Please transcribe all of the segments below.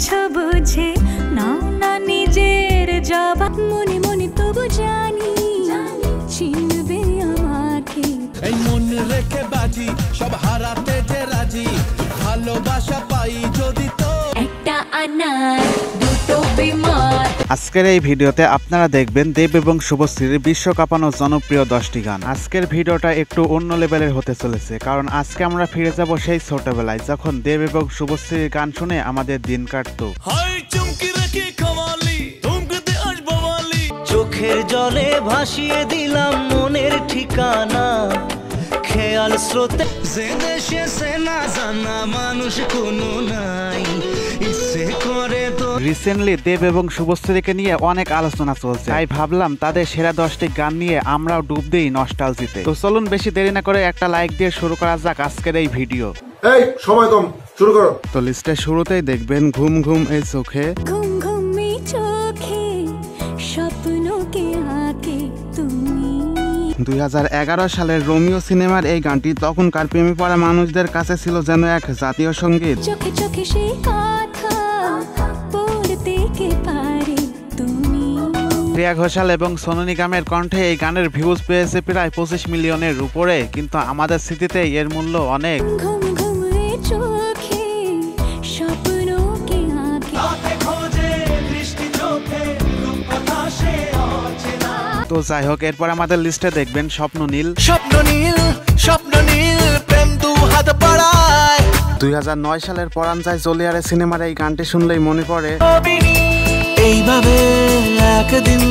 তুচ্ছ বুঝে নাও না নিজের জবাব মনে মনে তবু জানি চিনবে আমাকে এই মন রেখে বাজি সব হারাতে যে রাজি ভালোবাসা পাই যদি তো একটা আনার দুটো বিমার। আজকের এই ভিডিওতে আপনারা দেখবেন দেব এবং শুভশ্রীর বিশ্ব কাঁপানো জনপ্রিয় 10টি গান। আজকের ভিডিওটা একটু অন্য লেভেলের হতে চলেছে, কারণ আজকে আমরা ফিরে যাব সেই ছোটবেলায় যখন দেব এবং শুভশ্রীর গান শুনে আমাদের দিন কাটতো। চোখের জলে ভাসিয়ে দিলাম মনের ঠিকানা, খেয়াল স্রোতে যে দেশে সে না জানা মানুষ কোনো নাই, ইচ্ছে করে তো। রিসেন্টলি দেব এবং শুভশ্রীকে নিয়ে অনেক আলোচনা চলছে, তাই ভাবলাম তাদের সেরা 10টি গান নিয়ে আমরাও ডুব দিই নস্টালজিতে। তো চলুন বেশি দেরি না করে একটা লাইক দিয়ে শুরু করা যাক আজকের এই ভিডিও। এই সময় কম, শুরু করো। তো লিস্টের শুরুতেই দেখবেন ঘুম ঘুম এই চোখে, ঘুম ঘুম এই চোখে স্বপ্নকে আঁকে তুমি। 2011 সালের রোমিও সিনেমার এই গানটি তখনকার প্রেমে পড়া মানুষদের কাছে ছিল যেন এক জাতীয় সঙ্গীত। চোখে চোখে সেই কথা পড়তে কে পারে তুমি। শ্রেয়া ঘোষাল এবং সোনু নিগমের কণ্ঠে এই গানের ভিউজ পেয়েছে প্রায় 25 মিলিয়নের উপরে, কিন্তু আমাদের স্মৃতিতে এর মূল্য অনেক। ঘুম ঘুম এই চোখে স্বপ্নকে আঁকে। তো যাই হোক, এরপর আমাদের লিস্টে দেখবেন স্বপ্ন নীল। স্বপ্ন নীল প্রেম দু হাত বাড়ায়। 2009 সালের পরাণ যায় জলিয়ারে সিনেমার এই গানটি শুনলেই মনে পড়ে এইভাবে একদিন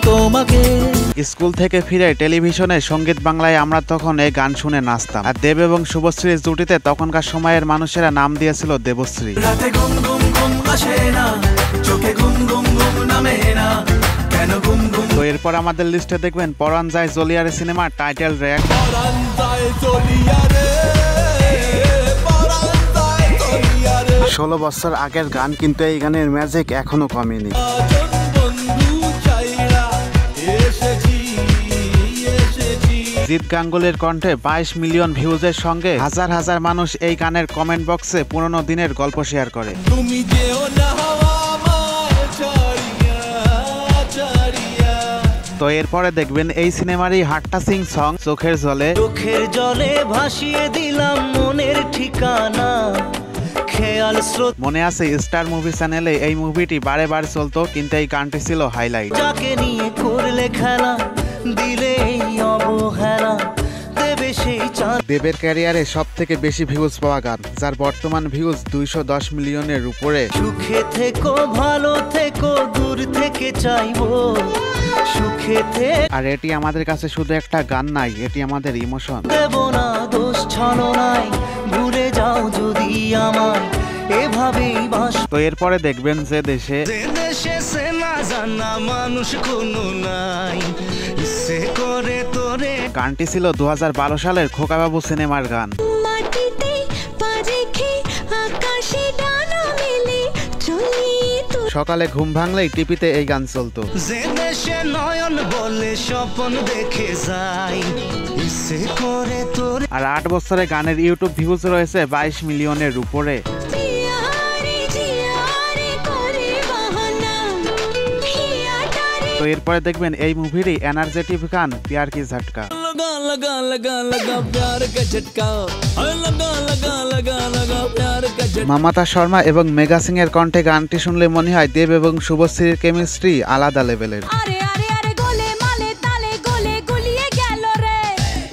তোমাকে। স্কুল থেকে ফিরে টেলিভিশনে সঙ্গীত বাংলায় আমরা তখন এই গান শুনে নাচতাম। আর দেব এবং শুভশ্রীর জুটিতে তখনকার সময়ের মানুষেরা নাম দিয়েছিল দেবশ্রী। রাতে ঘুম ঘুম ঘুম আসে না, চোখে ঘুম ঘুম ঘুম নামে না, কেন ঘুম ঘুম। তো এরপর আমাদের লিস্টে দেখবেন পরাণ যায় জলিয়ারে সিনেমার টাইটেল ট্র্যাক। 16 বছর আগের গান, কিন্তু এই গানের ম্যাজিক এখনো কমেনি। জিৎ গাঙ্গুলির কণ্ঠে 22 মিলিয়ন ভিউজের সঙ্গে হাজার হাজার মানুষ এই গানের কমেন্ট বক্সে পুরনো দিনের গল্প শেয়ার করে। তুমি যেও না আমায় ছাড়িয়া ছাড়িয়া। তো এরপরে দেখবেন এই সিনেমারই হার্ট টাচিং সং চোখের জলে। চোখের জলে ভাসিয়ে দিলাম মনের ঠিকানা, খেয়াল স্রোত। মনে আছে স্টার মুভি চ্যানেলে এই মুভিটি বারে বারে চলতো, কিন্তু এই গানটি ছিল হাইলাইট। যাকে নিয়ে করলে খেলা, দিলে এই অবহেলা, দেবে সেই চাঁদ। দেবের ক্যারিয়ারে সব থেকে বেশি ভিউজ পাওয়া গান, যার বর্তমান ভিউজ 210 মিলিয়নের উপরে। সুখে থেকো ভালো থেকো, দূর থেকে চাইবো সুখে থেকে। আর এটি আমাদের কাছে শুধু একটা গান নাই, এটি আমাদের ইমোশন। দেব না দোষ ছলনায়, ভুলে যাও যদি আমায়, এভাবেই বাস। তো এরপরে দেখবেন যে দেশে সে না জানা মানুষ কোনো নাই, ইচ্ছে করে তোরে। গানটি ছিল 2012 সালের খোকাবাবু সিনেমার গান। মাটিতে পা রেখে আকাশে ডানা মেলে চলি তো। সকালে ঘুম ভাঙলেই টিভিতে এই গান চলতো। যে দেশে নয়ন বলে স্বপ্ন দেখে যাই, ইচ্ছে করে তোরে। আর 8 বছরে গানের ইউটিউব ভিউজ রয়েছে 22 মিলিয়নের উপরে। তো এরপরে দেখবেন এই মুভিরই এনার্জেটিক গান প্যার কি ঝটকা। लगा लगा लगा लगा प्यार का झटका, लगा लगा लगा लगा प्यार का झटका। মমতা শর্মা এবং মেগা সিং এর কণ্ঠে গানটি শুনলে মনে হয় দেব এবং শুভশ্রীর কেমিস্ট্রি আলাদা লেভেলের। আরে আরে আরে গোলে মালে তালে গোলে গুলিয়ে গেল রে,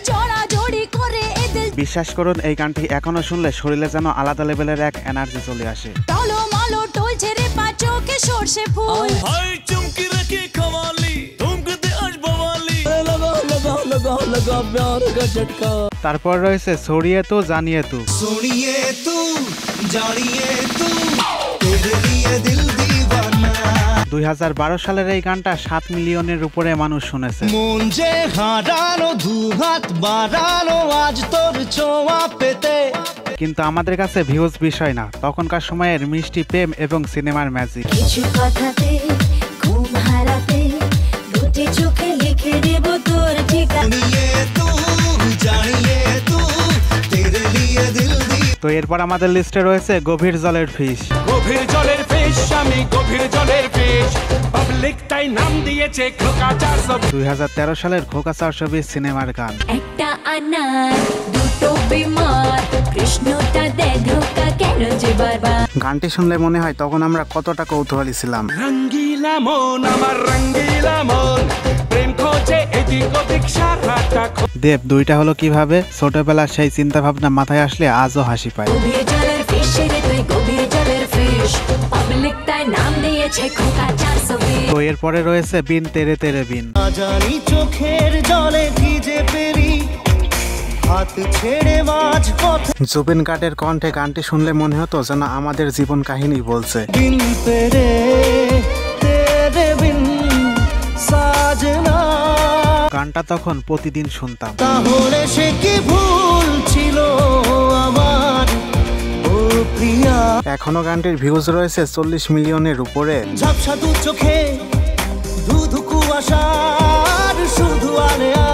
জোড়া জোড়ি করে এদের। বিশ্বাস করুন এই গানটি এখনো শুনলে শরীরে যেন আলাদা লেভেলের এক এনার্জি চলে আসে। টলো মালো টলছে রে পাচোকে সরষে ফুল। हाय चुमकी रखी खवाली, तुमकते आज बवाली। लगा लगा लगा लगा प्यार का झटका। তারপর রয়েছে ছড়িয়ে তো জানিয়ে তো। सुनिए तू जानिए तू, तेरे लिए दिल दीवाना। 2012 সালের এই গানটা 7 মিলিয়নের উপরে মানুষ শুনেছে। মন যে হারানো, দুহাত বাড়ানো আজ তোর ছোঁয়া পেতে। কিন্তু আমাদের কাছে ভিউজ বিষয় না, তখনকার সময়ের মিষ্টি প্রেম এবং সিনেমার ম্যাজিক। কিছু কথাতে ঘুম হারাতে দুটি চোখে লিখে দেব তোর ঠিকানা। सुनिए तू जानिए तू, तेरे लिए दिल दी। তো এরপর আমাদের লিস্টে রয়েছে গভীর জলের ফিশ। গভীর জলের ফিশ, আমি গভীর জলের ফিশ, পাবলিক তাই নাম দিয়েছে খোকা 420। 2013 সালের খোকা 420 সিনেমার গান। একটা আনার দুটো বিমার, কৃষ্ণটা দে ধোকা কেন যে বারবার। গানটি শুনলে মনে হয় তখন আমরা কতটা কৌতূহলী ছিলাম। রঙ্গিলা মন আমার রঙ্গিলা মন, প্রেম খোঁজে এদিক ওদিক সারাটা। দেব দুইটা হলো কিভাবে? ছোটবেলার সেই চিন্তা ভাবনা মাথায় আসলে আজও হাসি পায়। গভীর জলের ফিশ রে তুই গভীর জলের ফিশ, পাবলিক তাই নাম দিয়েছে খোকা 420। তো এরপরে রয়েছে বিন তেরে তেরে বিন। জানি চোখের জলে ভিজে পেরি, হাত ছেড়ে মাঝ পথে জুবিন গার্গের কণ্ঠে গানটি শুনলে মনে হতো যেন আমাদের জীবন কাহিনী বলছে। বিন পেরে তেরে বিন সাজনা। গানটা তখন প্রতিদিন শুনতাম। তাহলে সে কি ভুল ছিল আমার, ও প্রিয়া। এখনো গানটির ভিউজ রয়েছে 40 মিলিয়নের উপরে। ঝাপসা দু চোখে ধুধু কুয়াশার শুধু আলেয়া।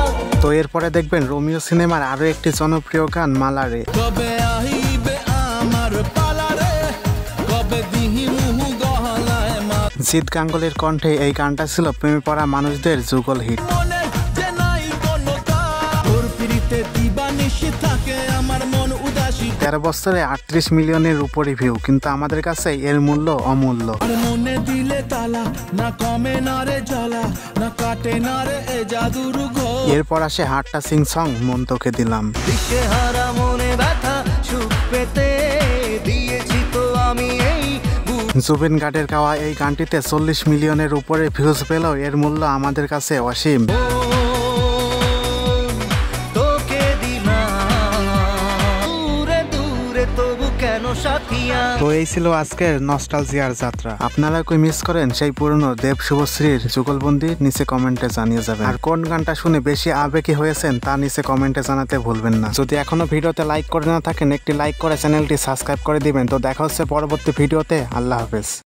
তো এরপরে দেখবেন রোমিও সিনেমার আরো একটি জনপ্রিয় গান মালারে। কবে আহিবে আমার পালারে, কবে দিহি মুহু গহলায় মা। জিৎ গাঙ্গুলির কণ্ঠে এই গানটা ছিল প্রেমে পড়া মানুষদের যুগল হিট। মনে যে নাই কোনো কাজ, তোর পিরিতে দিবানিশি থাকে আমার মন উদাসী। 13 বছরে 38 মিলিয়নের উপরে ভিউ, কিন্তু আমাদের কাছে এর মূল্য অমূল্য। আর মনে দিলে তালা, না কমে না রে জ্বালা, না কাটে না রে এ জাদুর ঘোর। এরপর আসে হার্ট টাচিং সং মন তোকে দিলাম। দিশেহারা মনে ব্যথা সুখ পেতে দিয়েছি তো আমি এই বুক। জুবিন গার্গের গাওয়া এই গানটিতে 40 মিলিয়নের উপরে ভিউজ পেলেও এর মূল্য আমাদের কাছে অসীম। তোকে দিলাম দূরে দূরে তবু কেন সাথিয়া। তো এই ছিল আজকের নস্টালজিয়ার যাত্রা। আপনারা কই মিস করেন সেই পুরনো দেব শুভশ্রীর যুগলবন্দি? নিচে কমেন্টে জানিয়ে যাবেন। আর কোন গানটা শুনে বেশি আবেগী হয়েছেন তা নিচে কমেন্টে জানাতে ভুলবেন না। যদি এখনো ভিডিওতে লাইক করে না থাকেন, একটি লাইক করে চ্যানেলটি সাবস্ক্রাইব করে দিবেন। তো দেখা হচ্ছে পরবর্তী ভিডিওতে। আল্লাহ হাফেজ।